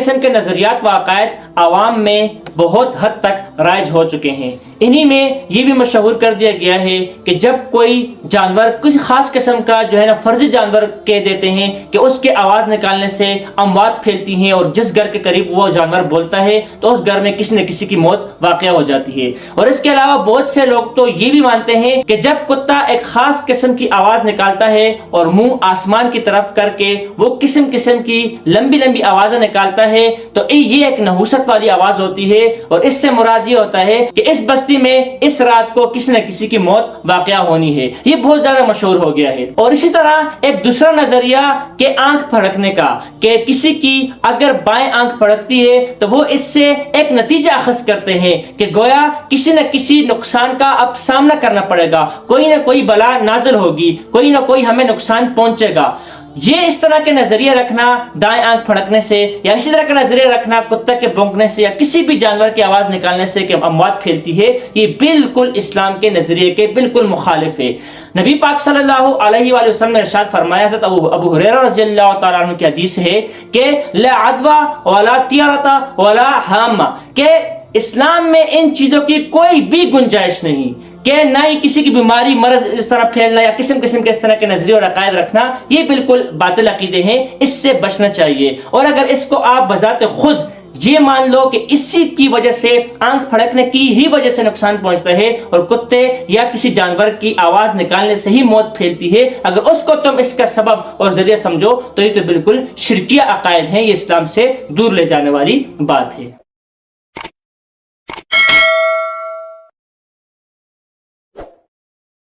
قسم کے نظریات و عقائد عوام میں بہت حد تک رائج ہو چکے ہیں۔ انہی میں یہ بھی مشہور کر دیا گیا ہے کہ جب کوئی جانور کچھ خاص قسم کا فرضی جانور کہہ دیتے ہیں کہ اس کے آواز نکالنے سے اموات پھیلتی ہیں، اور جس گھر کے قریب وہ جانور بولتا ہے تو اس گھر میں کسی نہ کسی کی موت واقع ہو جاتی ہے۔ اور اس کے علاوہ بہت سے لوگ تو یہ بھی مانتے ہیں کہ جب کتا ایک خاص قسم کی آواز نکالتا ہے اور منہ آسمان کی طرف کر کے وہ قسم کی لمبی لمبی آوازیں نکالتا ہے تو یہ ایک نحوست والی آواز ہوتی ہے، اور اس سے مراد یہ ہوتا ہے کہ اس بستی میں اس رات کو کسی نہ کسی کی موت واقع ہونی ہے۔ یہ بہت زیادہ مشہور ہو گیا ہے۔ اور اسی طرح ایک دوسرا نظریہ کہ آنکھ پھڑکنے کا، کہ کسی کی اگر بائیں آنکھ پھڑکتی ہے تو وہ اس سے ایک نتیجہ اخذ کرتے ہیں کہ گویا کسی نہ کسی نقصان کا اب سامنا کرنا پڑے گا، کوئی نہ کوئی بلا نازل ہوگی، کوئی نہ کوئی ہمیں نقصان پہنچے گا۔ یہ اس طرح کے نظریہ رکھنا دائیں آنکھ پھڑکنے سے، یا اسی طرح کا نظریہ رکھنا کتا کے بھونکنے سے یا کسی بھی جانور کی آواز نکالنے سے کہ اموات پھیلتی ہے، یہ بالکل اسلام کے نظریے کے بالکل مخالف ہے۔ نبی پاک صلی اللہ علیہ وآلہ وسلم نے ارشاد فرمایا، حضرت ابو ہریرہ رضی اللہ تعالیٰ عنہ کی حدیث ہے کہ لا عدوى ولا طیرۃ ولا حامہ، کہ اسلام میں ان چیزوں کی کوئی بھی گنجائش نہیں، کہ نہ ہی کسی کی بیماری مرض اس طرح پھیلنا یا قسم کے اس طرح کے نظریے اور عقائد رکھنا، یہ بالکل باطل عقیدے ہیں، اس سے بچنا چاہیے۔ اور اگر اس کو آپ بذات خود یہ مان لو کہ اسی کی وجہ سے آنکھ پھڑکنے کی ہی وجہ سے نقصان پہنچتا ہے اور کتے یا کسی جانور کی آواز نکالنے سے ہی موت پھیلتی ہے، اگر اس کو تم اس کا سبب اور ذریعہ سمجھو تو یہ تو بالکل شرکیہ عقائد ہیں، یہ اسلام سے دور لے جانے والی بات ہے۔